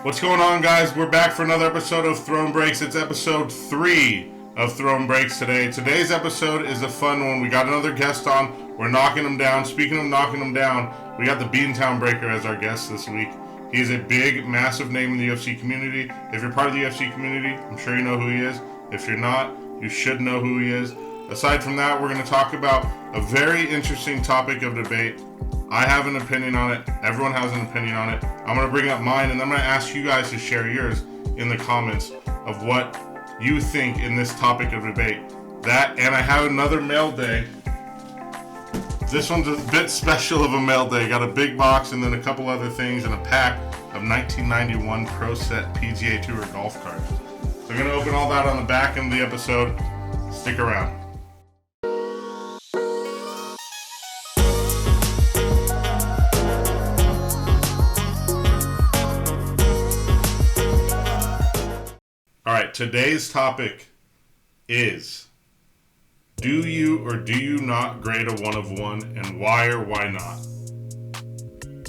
What's going on, guys? We're back for another episode of Throne Breaks. It's episode 3 of Throne Breaks today. Today's episode is a fun one. We got another guest on. We're knocking him down. Speaking of knocking him down, we got the Beantown Breaker as our guest this week. He's a big, massive name in the UFC community. If you're part of the UFC community, I'm sure you know who he is. If you're not, you should know who he is. Aside from that, we're going to talk about a very interesting topic of debate. I have an opinion on it. Everyone has an opinion on it. I'm going to bring up mine, and I'm going to ask you guys to share yours in the comments of what you think in this topic of debate. That, and I have another mail day. This one's a bit special of a mail day. Got a big box and then a couple other things and a pack of 1991 Pro Set PGA Tour golf cards. So I'm going to open all that on the back end of the episode. Stick around. Alright, today's topic is, do you or do you not grade a 1 of 1, and why or why not?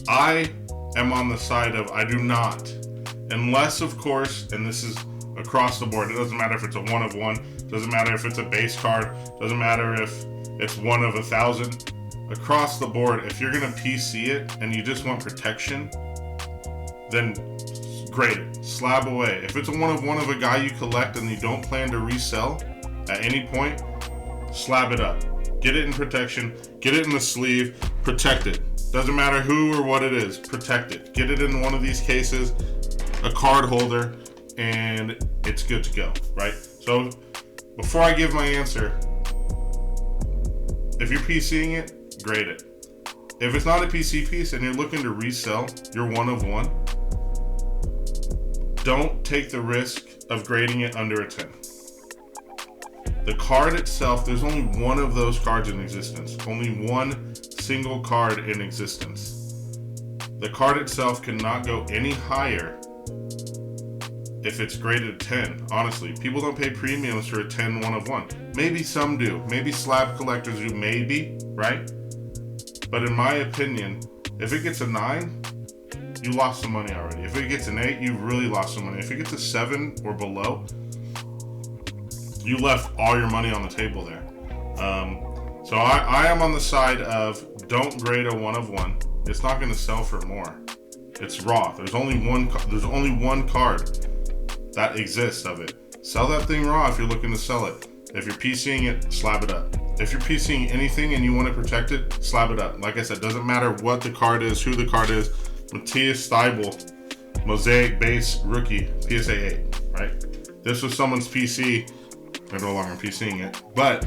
I am on the side of I do not. Unless, of course, and this is across the board, it doesn't matter if it's a 1 of 1, doesn't matter if it's a base card, doesn't matter if it's 1 of 1,000. Across the board, if you're going to PC it and you just want protection, then grade it. Slab away. If it's a 1 of 1 of a guy you collect and you don't plan to resell at any point, slab it up. Get it in protection. Get it in the sleeve. Protect it. Doesn't matter who or what it is. Protect it. Get it in one of these cases, a card holder, and it's good to go, right? So before I give my answer, if you're PCing it, grade it. If it's not a PC piece and you're looking to resell your 1 of 1, don't take the risk of grading it under a 10. The card itself, there's only one of those cards in existence. Only one single card in existence. The card itself cannot go any higher if it's graded 10, honestly. People don't pay premiums for a 10 1 of 1. Maybe some do. Maybe slab collectors do, maybe, right? But in my opinion, if it gets a 9, you lost some money already. If it gets an 8, you've really lost some money. If it gets a 7 or below, you left all your money on the table there. So I am on the side of don't grade a 1 of 1. It's not going to sell for more. It's raw. There's only one card that exists of it. Sell that thing raw if you're looking to sell it. If you're PCing it, slab it up. If you're PCing anything and you want to protect it, slab it up. Like I said, doesn't matter what the card is, who the card is. Matthias Steibel, Mosaic Base Rookie, PSA 8, right? This was someone's PC. They're no longer PCing it. But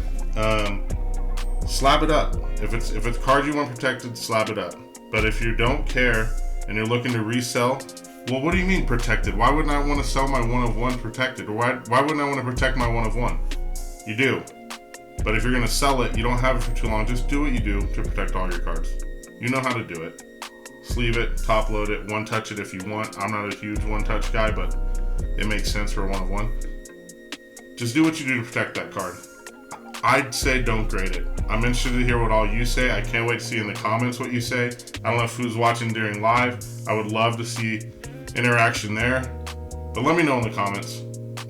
slab it up. If it's a card you want protected, slab it up. But if you don't care and you're looking to resell, well, what do you mean protected? Why wouldn't I want to sell my 1 of 1 protected? Or why wouldn't I want to protect my 1 of 1? You do. But if you're going to sell it, you don't have it for too long. Just do what you do to protect all your cards. You know how to do it. Sleeve it, top load it, one touch it if you want. I'm not a huge one touch guy, but it makes sense for a 1 of 1. Just do what you do to protect that card. I'd say don't grade it. I'm interested to hear what all you say. I can't wait to see in the comments what you say. I don't know who's watching during live. I would love to see interaction there. But let me know in the comments.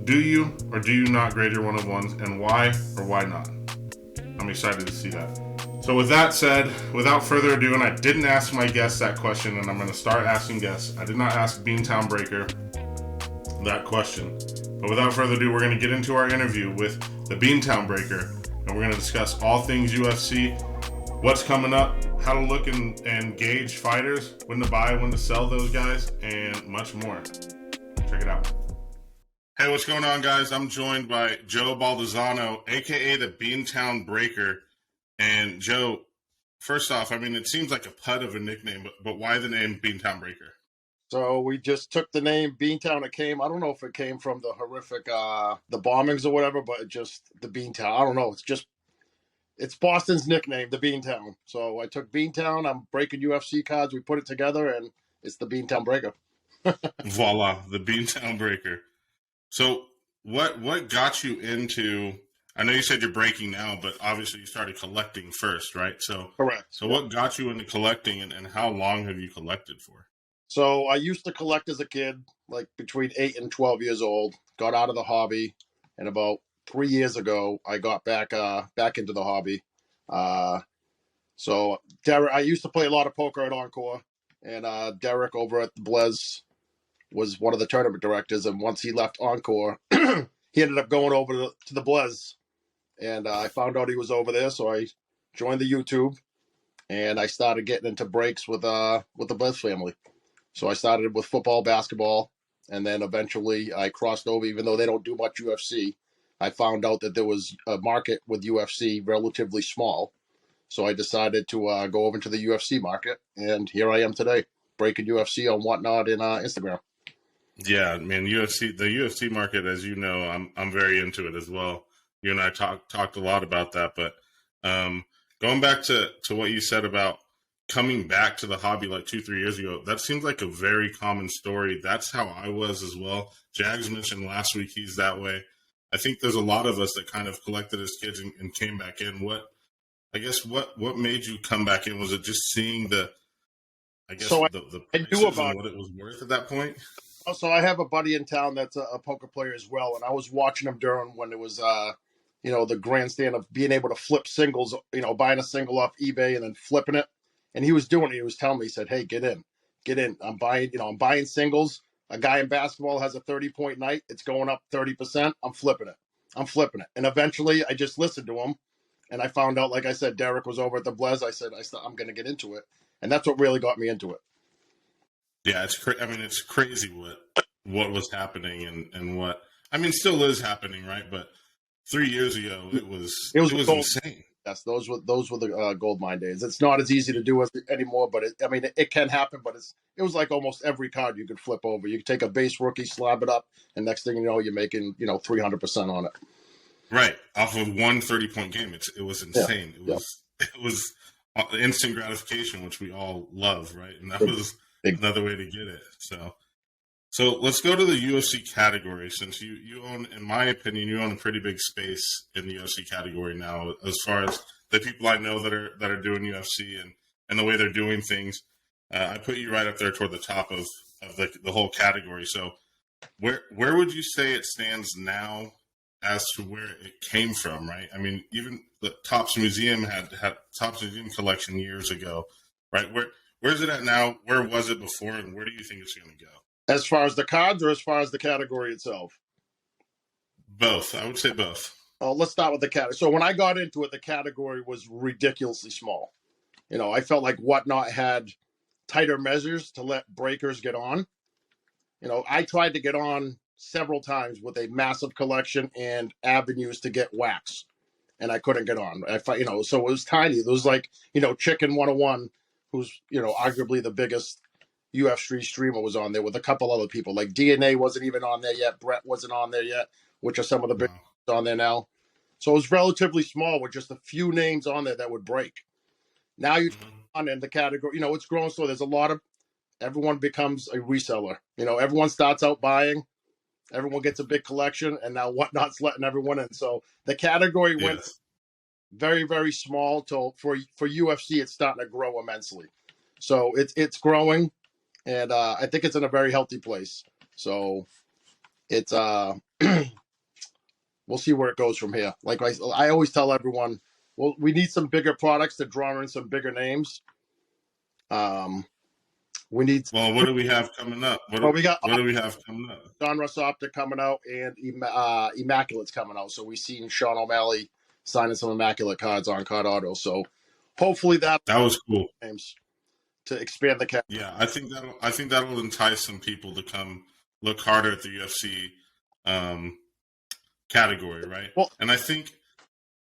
Do you or do you not grade your 1 of 1s, and why or why not? I'm excited to see that. So with that said, without further ado, and I didn't ask my guests that question, and I'm going to start asking guests. I did not ask Beantown Breaker that question. But without further ado, we're going to get into our interview with the Beantown Breaker, and we're going to discuss all things UFC, what's coming up, how to look and gauge fighters, when to buy, when to sell those guys, and much more. Check it out. Hey, what's going on, guys? I'm joined by Joe Baldesano, a.k.a. the Beantown Breaker. And Joe, first off, I mean, it seems like a pud of a nickname, but why the name Beantown Breaker? So we just took the name Beantown. It came, I don't know if it came from the horrific, the bombings or whatever, but it just, the Beantown. I don't know. It's Boston's nickname, the Beantown. So I took Beantown. I'm breaking UFC cards. We put it together, and it's the Beantown Breaker. Voila, the Beantown Breaker. So what got you into, I know you said you're breaking now, but obviously you started collecting first, right? So Correct. So what got you into collecting, and how long have you collected for? So I used to collect as a kid, like between 8 and 12 years old. Got out of the hobby, and about 3 years ago, I got back into the hobby. Uh, so Derek, I used to play a lot of poker at Encore, and Derek over at the Blez was one of the tournament directors. And once he left Encore, he ended up going over to the Blez, and I found out he was over there, so I joined the YouTube, and I started getting into breaks with the Blez family. So I started with football, basketball, and then eventually I crossed over. Even though they don't do much UFC, I found out that there was a market with UFC relatively small. So I decided to go over to the UFC market, and here I am today, breaking UFC on Whatnot in Instagram. Yeah, man, the UFC market, as you know, I'm very into it as well. You and I talked a lot about that, but going back to what you said about coming back to the hobby like 2-3 years ago, that seems like a very common story. That's how I was as well. Jags mentioned last week he's that way. I think there's a lot of us that kind of collected as kids and came back in. What made you come back in? Was it just seeing So the I knew prices about and what it was worth at that point? So I have a buddy in town that's a poker player as well, and I was watching him during when it was, the grandstand of being able to flip singles, buying a single off eBay and then flipping it. And he was doing it. He was telling me, he said, "Hey, get in, get in. I'm buying singles. A guy in basketball has a 30-point night. It's going up 30%. I'm flipping it. I'm flipping it." And eventually, I just listened to him, and I found out, like I said, Derek was over at the Blez. I said, I'm going to get into it, and that's what really got me into it. Yeah, it's crazy what was happening and what still is happening, right? But 3 years ago, it was insane. Yes, those were the gold mine days. It's not as easy to do as anymore, but it can happen. But it was like almost every card you could flip over. You could take a base rookie, slab it up, and next thing you know, you're making 300% on it. Right, off of one 30-point game. It was insane. Yeah. It was instant gratification, which we all love, right? And that was another way to get it. So let's go to the UFC category, since you own, in my opinion, you own a pretty big space in the UFC category now, as far as the people I know that are doing UFC and the way they're doing things. I put you right up there toward the top of the whole category. So where would you say it stands now as to where it came from, right? I mean, even the Topps Museum had Topps Museum collection years ago, right? Where's it at now? Where was it before, and where do you think it's going to go? As far as the cards or as far as the category itself? Both. I would say both. Let's start with the category. So when I got into it, the category was ridiculously small. I felt like Whatnot had tighter measures to let breakers get on. I tried to get on several times with a massive collection and avenues to get wax, and I couldn't get on. So it was tiny. It was like, Chicken 101, who's, arguably the biggest UFC streamer, was on there with a couple other people. Like DNA wasn't even on there yet. Brett wasn't on there yet, which are some of the big on there now. So it was relatively small with just a few names on there that would break. Now you on in the category, it's grown. So there's a lot of, everyone becomes a reseller. Everyone starts out buying, everyone gets a big collection, and now Whatnot's letting everyone in. So the category went very, very small till for UFC, it's starting to grow immensely. So it's growing. And I think it's in a very healthy place. So it's we'll see where it goes from here. Like I always tell everyone, well, we need some bigger products to draw in some bigger names. We need. Well, what do we have coming up? What do we have coming up? John Russ Optic coming out, and Immaculate's coming out. So we've seen Sean O'Malley signing some Immaculate cards on Card Auto. So hopefully that was cool. Names to expand the category. Yeah, I think that'll entice some people to come look harder at the UFC category, right? Well, and I think,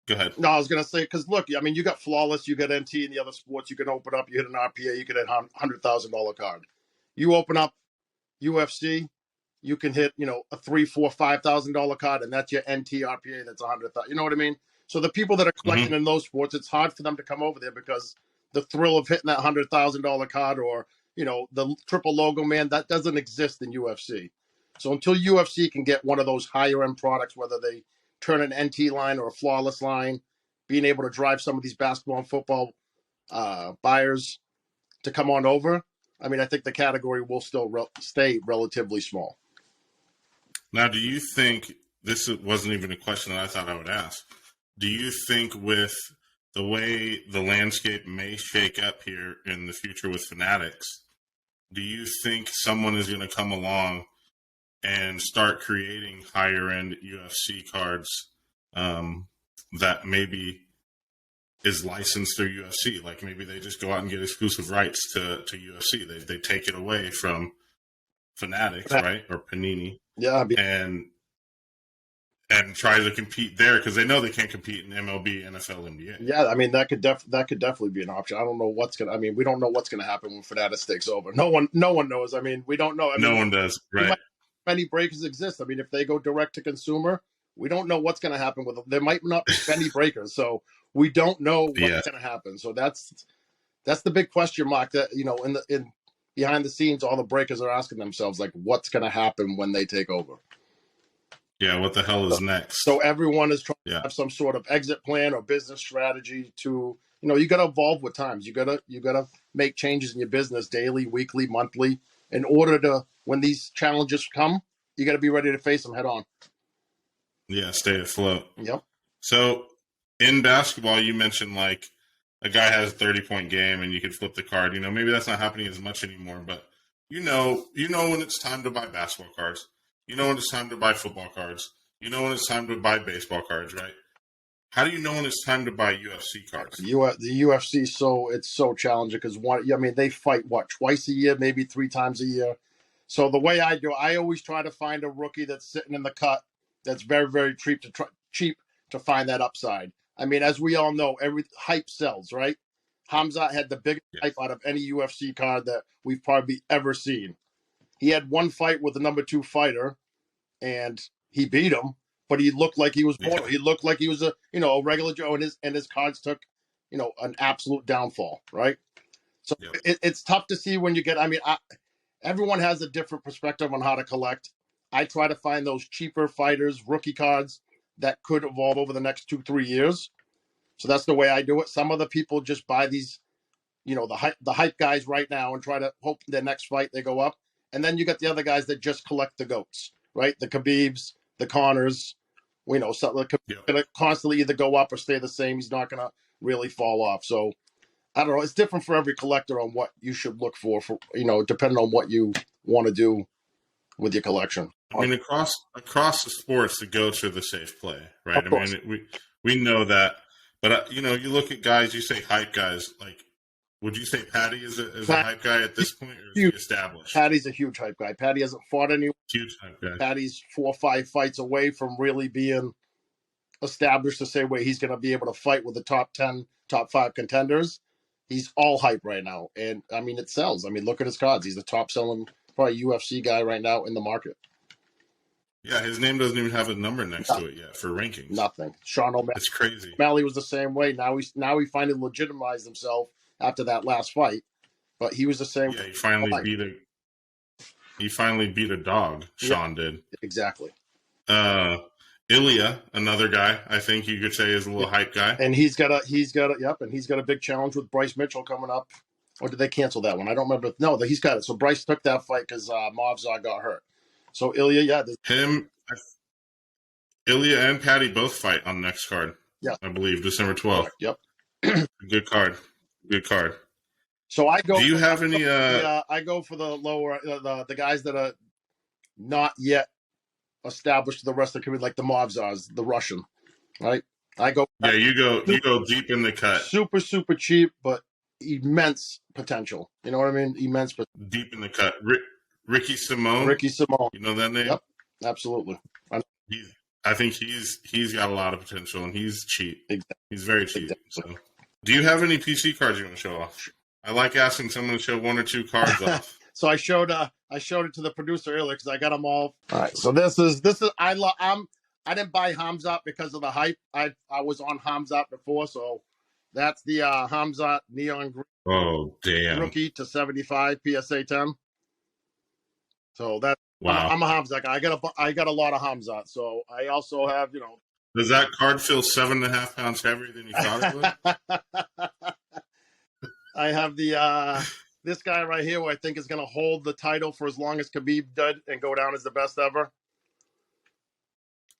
go ahead. No, I was gonna say, because look, you got Flawless, you got NT in the other sports. You can open up, you hit an RPA, you can hit $100,000 card. You open up UFC, you can hit a $3,000, $4,000, $5,000 card, and that's your NT RPA. That's $100,000. You know what I mean? So the people that are collecting in those sports, it's hard for them to come over there because the thrill of hitting that $100,000 card or the triple logo man, that doesn't exist in UFC. So until UFC can get one of those higher end products, whether they turn an NT line or a Flawless line, being able to drive some of these basketball and football buyers to come on over, I mean, I think the category will still stay relatively small. Now, do you think this wasn't even a question that I thought I would ask? Do you think with the way the landscape may shake up here in the future with Fanatics, do you think someone is going to come along and start creating higher end UFC cards that maybe is licensed through UFC? Like maybe they just go out and get exclusive rights to UFC. They take it away from Fanatics, right? Or Panini. Yeah. And try to compete there because they know they can't compete in MLB, NFL, NBA. Yeah, I mean that could definitely be an option. I don't know what's gonna. I mean, we don't know what's gonna happen when Fanatics takes over. No one knows. I mean, we don't know. I mean, no one does. Right? Many breakers exist. I mean, if they go direct to consumer, we don't know what's gonna happen with them. There might not be many breakers, so we don't know what's gonna happen. So that's the big question mark that in behind the scenes, all the breakers are asking themselves like, what's gonna happen when they take over. Yeah, what the hell is next? So everyone is trying to have some sort of exit plan or business strategy to, you got to evolve with times. You got to make changes in your business daily, weekly, monthly, in order to, when these challenges come, you got to be ready to face them head on. Yeah, stay afloat. Yep. So in basketball, you mentioned like a guy has a 30-point game and you could flip the card. Maybe that's not happening as much anymore, but you know when it's time to buy basketball cards. You know when it's time to buy football cards. You know when it's time to buy baseball cards, right? How do you know when it's time to buy UFC cards? The UFC, it's so challenging because they fight twice a year, maybe 3 times a year. So the way I do, I always try to find a rookie that's sitting in the cut that's very, very cheap to find that upside. I mean, as we all know, every hype sells, right? Hamzat had the biggest hype out of any UFC card that we've probably ever seen. He had one fight with the number 2 fighter, and he beat him, but he looked like he was mortal. He looked like he was a regular Joe, and his cards took an absolute downfall, right? So it's tough to see when you get. I mean, everyone has a different perspective on how to collect. I try to find those cheaper fighters, rookie cards that could evolve over the next 2-3 years. So that's the way I do it. Some other people just buy these, the hype guys right now and try to hope their next fight they go up. And then you got the other guys that just collect the goats, right? The Khabibs, the Connors. We know something going to constantly either go up or stay the same. He's not going to really fall off. So I don't know. It's different for every collector on what you should look for depending on what you want to do with your collection. I mean, across the sports, the goats are the safe play, right? I mean, we know that. But, you look at guys, you say hype guys, like, would you say Patty is a hype guy at this point, or is he established? Patty's a huge hype guy. Patty hasn't fought anyone. Huge hype guy. Patty's 4 or 5 fights away from really being established to say where he's going to be able to fight with the top 10, top 5 contenders. He's all hype right now. And, I mean, it sells. I mean, look at his cards. He's the top-selling probably UFC guy right now in the market. Yeah, his name doesn't even have a number next to it yet for rankings. Nothing. Sean O'Malley. It's crazy. O'Malley was the same way. Now he finally legitimized himself after that last fight, but he was the same. Yeah, he finally beat a dog. Sean did exactly. Ilya, another guy, I think you could say is a little hype guy, and he's got a big challenge with Bryce Mitchell coming up. Or did they cancel that one? I don't remember. No, he's got it. So Bryce took that fight because Movzar got hurt. So Ilya, Ilya and Patty both fight on the next card. Yeah, I believe December 12th. Yep. Good card. So I go. Do you have any? I go for the lower, the guys that are not yet established to the rest of the community, like the Movzars, the Russian, right? I go. Yeah, you go deep in the cut. Super, super cheap, but immense potential. You know what I mean? Immense potential. Deep in the cut. Ricky Simone. You know that name? Yep, absolutely. I think he's got a lot of potential, and he's cheap. Exactly. He's very cheap. Exactly. So, do you have any PC cards you want to show off? I like asking someone to show 1 or 2 cards off. So I showed it to the producer earlier because I got them all. All right. So this is I didn't buy Hamzat because of the hype. I was on Hamzat before, so that's the Hamzat Neon Green. Oh damn! Rookie to 75 PSA 10. So that wow. I'm a Hamzat guy. I got a lot of Hamzat. So I also have Does that card feel 7.5 pounds heavier than you thought it would? I have the this guy right here, who I think is going to hold the title for as long as Khabib did and go down as the best ever.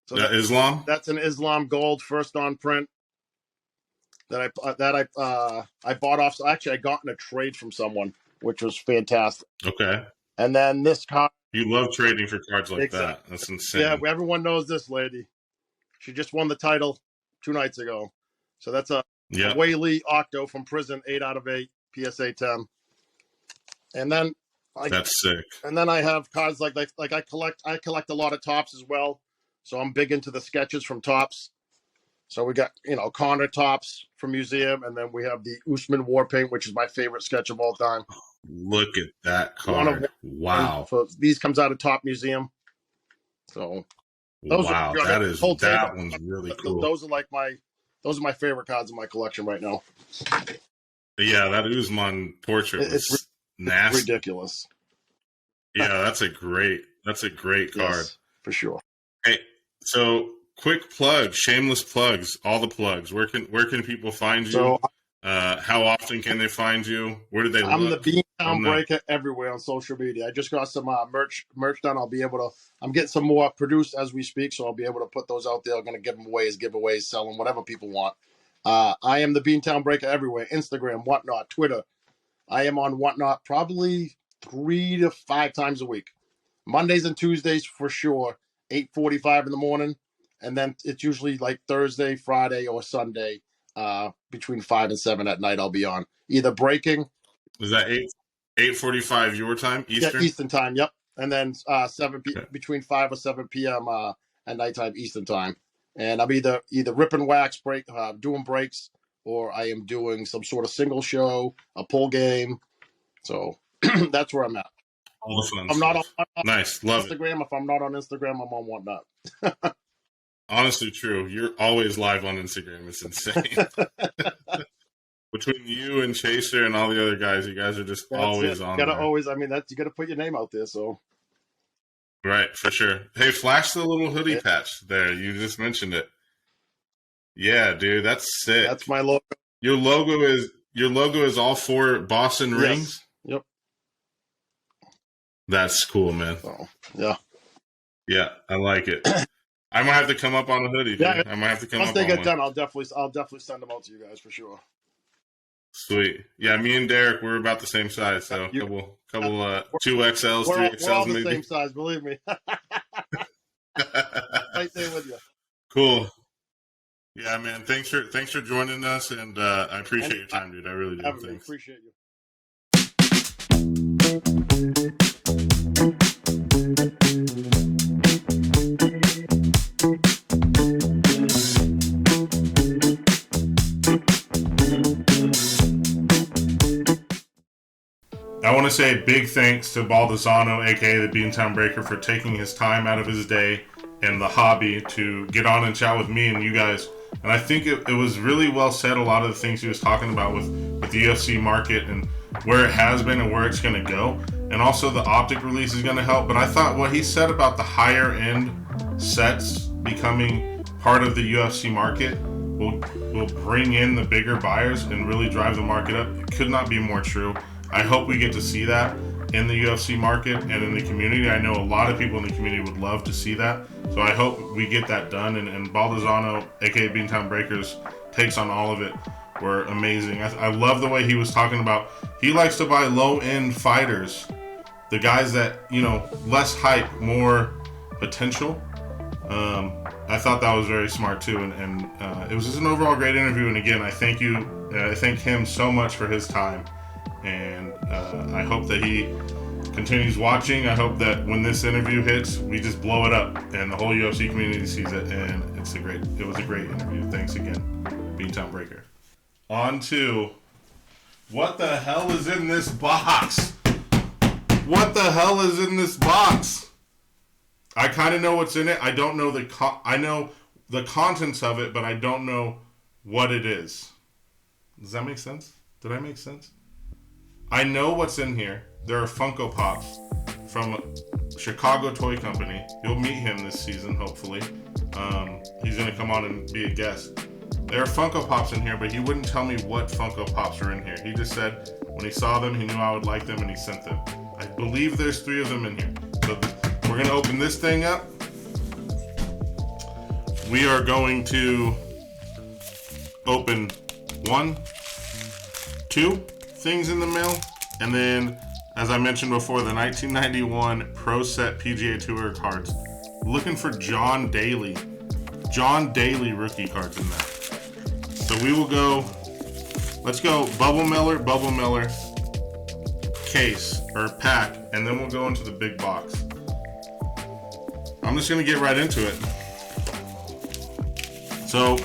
So Islam? That's an Islam Gold first on print that I bought off. So actually, I got in a trade from someone, which was fantastic. Okay. And then this card. You love trading for cards like that. That's insane. Yeah, everyone knows this lady. She just won the title 2 nights ago. So that's a Whaley Octo from Prison, 8 out of 8, PSA 10. And then that's sick. And then I have cards like I collect a lot of tops as well. So I'm big into the sketches from Tops. So we got, Connor Tops from Museum, and then we have the Usman War Paint, which is my favorite sketch of all time. Look at that card. Wow. So these comes out of Top Museum. So that one's really cool. Those are my favorite cards in my collection right now. Yeah, that Usman portrait was nasty. Ridiculous. Yeah, that's a great card. Yes, for sure. Hey, so quick plug, shameless plugs, all the plugs. Where can people find you? So, how often can they find you? Where do they look? I'm the Beantown Breaker everywhere on social media. I just got some merch done. I'm getting some more produced as we speak, so I'll be able to put those out there. I'm going to give them giveaways, sell them, whatever people want. I am the Beantown Breaker everywhere. Instagram, Whatnot, Twitter. I am on Whatnot probably 3 to 5 times a week. Mondays and Tuesdays for sure, 8:45 in the morning. And then it's usually like Thursday, Friday, or Sunday between 5 and 7 at night I'll be on. Either breaking. Is that 8:45 your time, Eastern? Yeah, Eastern time, yep. And then between 5 or 7 p.m. At nighttime Eastern time. And I'm either rip and wax break, doing breaks, or I am doing some sort of single show, a pull game. So that's where I'm at. All the fun I'm stuff. not on Nice, love Instagram. If I'm not on Instagram, I'm on Whatnot. Honestly, true. You're always live on Instagram. It's insane. Between you and Chaser and all the other guys, you guys are just always on. You gotta put your name out there. So. Right, for sure. Hey, flash the little hoodie patch there. You just mentioned it. Yeah, dude, that's sick. That's my logo. Your logo is all 4 Boston rings. Yep. That's cool, man. So, yeah. Yeah, I like it. I might have to come up on a hoodie. Yeah, I might have to come up. Once they get done, I'll definitely send them out to you guys for sure. Sweet. Yeah, me and Derek, we're about the same size, so couple 2XLs, 3XLs, we're all the maybe. same size, believe me. Right there with you. Cool. Yeah, man. Thanks for joining us, and I appreciate your time, dude. I really do. Thanks. Appreciate you. I want to say big thanks to Baldesano, aka the Beantown Breaker, for taking his time out of his day and the hobby to get on and chat with me and you guys. And I think it was really well said, a lot of the things he was talking about with the UFC market and where it has been and where it's going to go. And also the optic release is going to help. But I thought what he said about the higher end sets becoming part of the UFC market will bring in the bigger buyers and really drive the market up. It could not be more true. I hope we get to see that in the UFC market and in the community. I know a lot of people in the community would love to see that. So I hope we get that done. And Baldesano, aka Beantown Breakers, takes on all of it were amazing. I love the way he was talking about, he likes to buy low-end fighters. The guys that, less hype, more potential. I thought that was very smart too. And it was just an overall great interview. And again, I thank him so much for his time. And I hope that he continues watching. I hope that when this interview hits, we just blow it up and the whole UFC community sees it. And it was a great interview. Thanks again, Beantown Breaker. On to what the hell is in this box? What the hell is in this box? I kind of know what's in it. I don't know I know the contents of it, but I don't know what it is. Does that make sense? Did I make sense? I know what's in here. There are Funko Pops from Chicago Toy Company. You'll meet him this season, hopefully. He's going to come on and be a guest. There are Funko Pops in here, but he wouldn't tell me what Funko Pops are in here. He just said when he saw them, he knew I would like them, and he sent them. I believe there's 3 of them in here. So we're going to open this thing up. We are going to open 1, 2 things in the mail, and then, as I mentioned before, the 1991 Pro Set PGA Tour cards. Looking for John Daly rookie cards in that. So we will go, let's go Bubble Miller, case, or pack, and then we'll go into the big box. I'm just going to get right into it. So,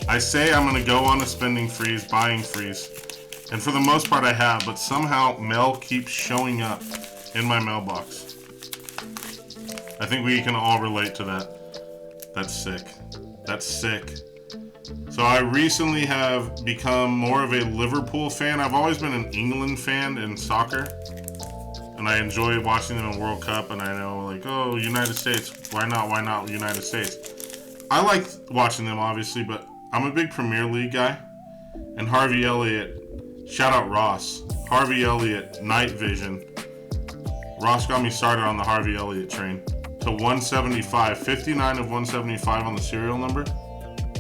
I say I'm going to go on a spending freeze, buying freeze, and for the most part I have, but somehow mail keeps showing up in my mailbox. I think we can all relate to that. That's sick. That's sick. So I recently have become more of a Liverpool fan. I've always been an England fan in soccer, and I enjoy watching them in World Cup, and I know, like, oh, United States, why not United States? I like watching them, obviously, but I'm a big Premier League guy, and Harvey Elliott, shout out Ross, Harvey Elliott, Night Vision. Ross got me started on the Harvey Elliott train to 175, 59 of 175 on the serial number.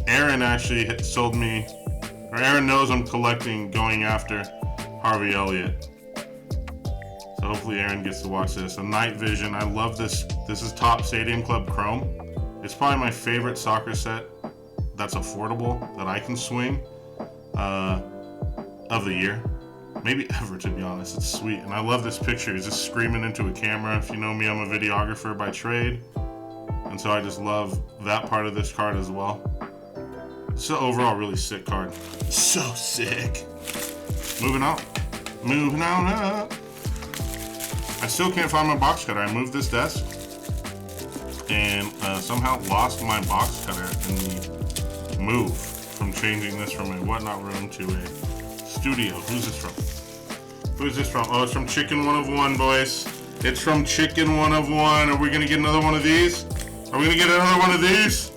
Aaron actually sold me, or Aaron knows I'm collecting going after Harvey Elliott. So hopefully Aaron gets to watch this. A Night Vision, I love this. This is Top Stadium Club Chrome. It's probably my favorite soccer set that's affordable, that I can swing, of the year. Maybe ever, to be honest. It's sweet. And I love this picture. He's just screaming into a camera. If you know me, I'm a videographer by trade. And so I just love that part of this card as well. So overall, really sick card. So sick. Moving on. Moving on up. I still can't find my box cutter. I moved this desk and somehow lost my box cutter in the move from changing this from a whatnot room to a studio. Who's this from? Who's this from? Oh, it's from Chicken 101, boys. It's from Chicken 101. Are we going to get another one of these? Are we going to get another one of these?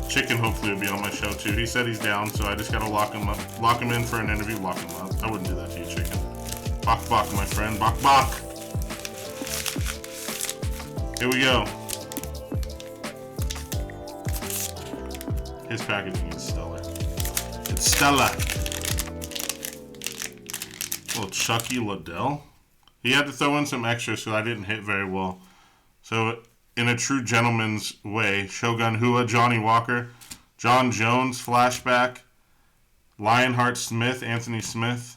Chicken hopefully will be on my show too. He said he's down, so I just gotta lock him up. Lock him in for an interview, lock him up. I wouldn't do that to you, Chicken. Bok bok, my friend. Bok bok. Here we go. His packaging is stellar. It's stellar. Little Chucky Liddell. He had to throw in some extras because I didn't hit very well. So, in a true gentleman's way, Shogun Hua, Johnny Walker, John Jones, flashback, Lionheart Smith, Anthony Smith,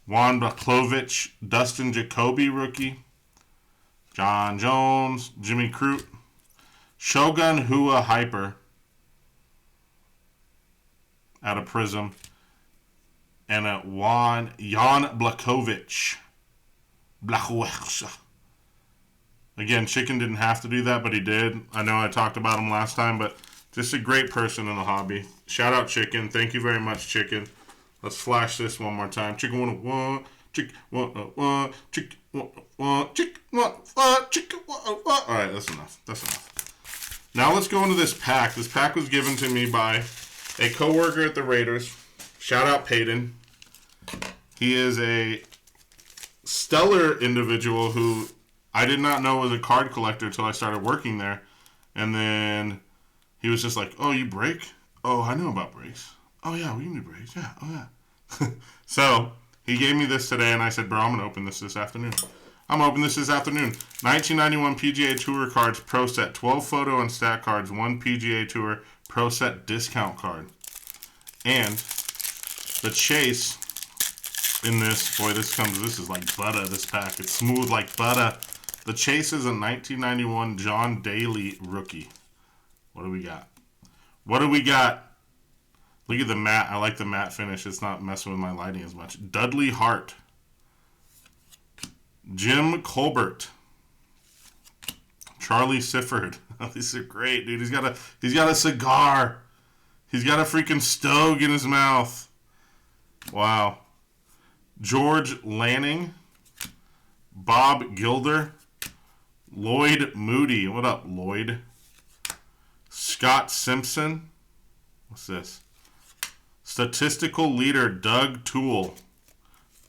Juan Baklovich, Dustin Jacoby, rookie, John Jones, Jimmy Crute, Shogun Hua Hyper out of Prism, and a Jan Blachowicz. Again, Chicken didn't have to do that, but he did. I know I talked about him last time, but just a great person in the hobby. Shout out Chicken. Thank you very much, Chicken. Let's flash this one more time. Chicken 101, Chicken 101, Chicken 101, Chicken 101, Chicken 101. All right, that's enough. That's enough. Now let's go into this pack. This pack was given to me by a coworker at the Raiders. Shout out Peyton. He is a stellar individual who I did not know was a card collector until I started working there. And then he was just like, oh, you break? Oh, I know about breaks. Oh, yeah, we need breaks. Yeah, oh, yeah. So he gave me this today, and I said, bro, I'm going to open this afternoon. I'm going to open this afternoon. 1991 PGA Tour cards, Pro Set, 12 photo and stat cards, 1 PGA Tour Pro Set discount card. And the chase in this, boy, this is like butter, this pack. It's smooth like butter. The chase is a 1991 John Daly rookie. What do we got? What do we got? Look at the matte. I like the matte finish. It's not messing with my lighting as much. Dudley Hart. Jim Colbert. Charlie Sifford. Oh, these are great, dude. He's got a cigar. He's got a freaking Stogue in his mouth. Wow. George Lanning. Bob Gilder. Lloyd Moody. What up, Lloyd? Scott Simpson. What's this? Statistical leader Doug Toole.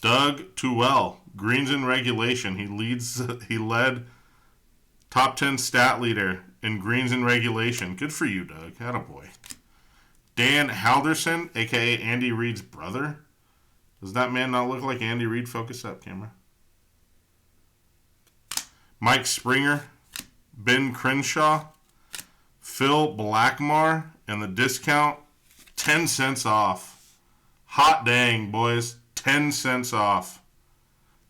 Doug Toole. Greens in regulation. He led top 10 stat leader in greens in regulation. Good for you, Doug. Attaboy. Dan Halderson, a.k.a. Andy Reid's brother. Does that man not look like Andy Reid? Focus up, camera. Mike Springer, Ben Crenshaw, Phil Blackmar, and the discount, 10 cents off. Hot dang, boys. 10 cents off.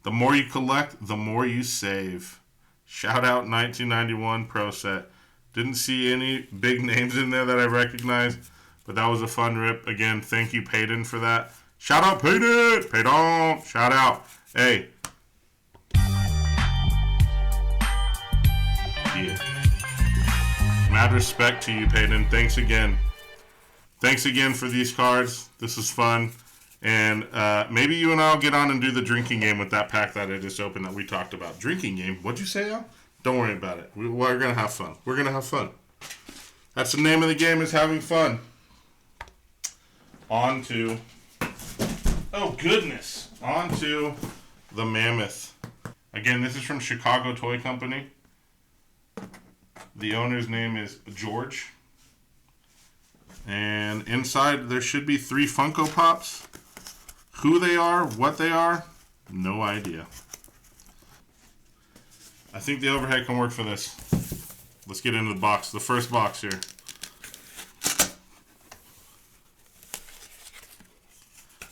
The more you collect, the more you save. Shout out 1991 Pro Set. Didn't see any big names in there that I recognized, but that was a fun rip. Again, thank you, Peyton, for that. Shout out, Peyton! Peyton! Shout out. Hey. Yeah. Mad respect to you, Peyton. Thanks again. Thanks again for these cards. This is fun. And maybe you and I will get on and do the drinking game with that pack that I just opened that we talked about. Drinking game? What'd you say, Al? Don't worry about it. We're going to have fun. We're going to have fun. That's the name of the game, is having fun. On to... Oh, goodness. On to the Mammoth. Again, this is from Chicago Toy Company. The owner's name is George. And inside there should be 3 Funko Pops. Who they are, what they are, no idea. I think the overhead can work for this. Let's get into the box. The first box here.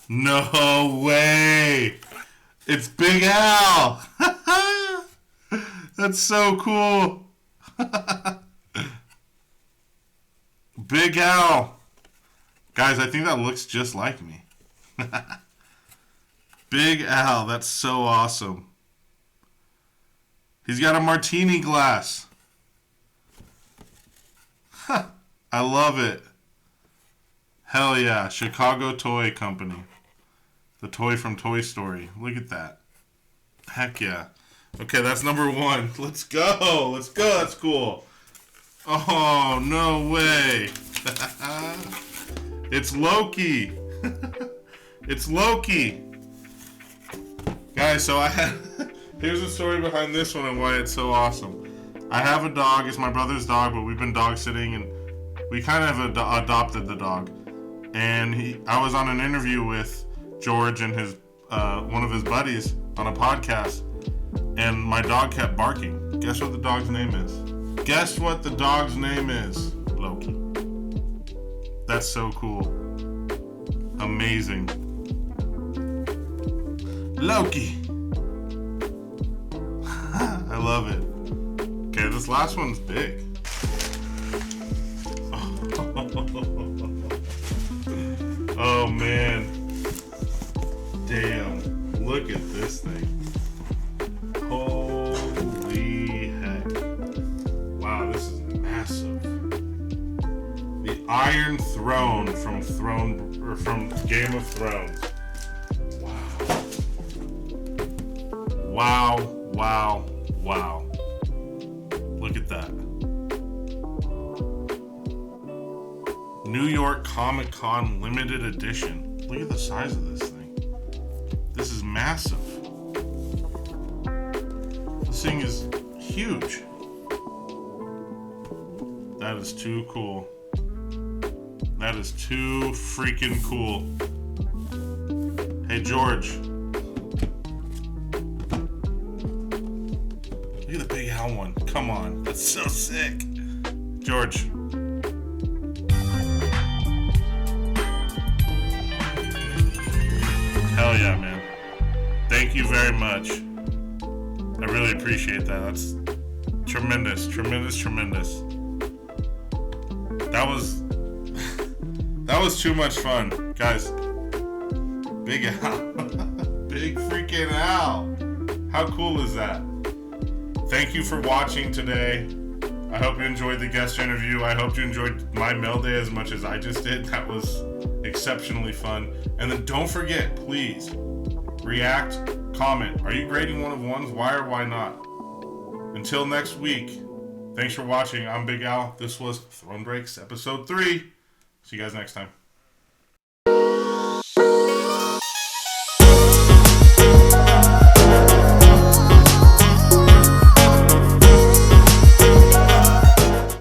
No way! It's Big Al! That's so cool! Big Al! Guys, I think that looks just like me. Big Al, that's so awesome. He's got a martini glass. I love it. Hell yeah, Chicago Toy Company. The toy from Toy Story. Look at that. Heck yeah. Okay, that's number 1. Let's go. Let's go. That's cool. Oh, no way. It's Loki. It's Loki. Guys, so here's the story behind this one and why it's so awesome. I have a dog. It's my brother's dog, but we've been dog sitting and we kind of adopted the dog. And I was on an interview with George and his one of his buddies on a podcast, and my dog kept barking. Guess what the dog's name is? Guess what the dog's name is? Loki. That's so cool. Amazing. Loki. I love it. Okay, this last one's big. Oh man. Damn. Look at this thing. Holy heck. Wow, this is massive. The Iron Throne from Game of Thrones. Wow. Wow. Wow. Look at that. New York Comic Con limited edition. Look at the size of this thing. This is massive. This thing is huge. That is too cool. That is too freaking cool. Hey, George. Look at the Big Al one. Come on. That's so sick. George. Hell yeah, man. Thank you very much. I really appreciate that. That's tremendous, tremendous, tremendous. That was too much fun. Guys, Big Al. Big freaking Al. How cool is that? Thank you for watching today. I hope you enjoyed the guest interview. I hope you enjoyed my mail day as much as I just did. That was exceptionally fun. And then don't forget, please, react, comment. Are you grading 1 of 1s? Why or why not? Until next week, thanks for watching. I'm Big Al. This was Throne Breaks Episode 3. See you guys next time.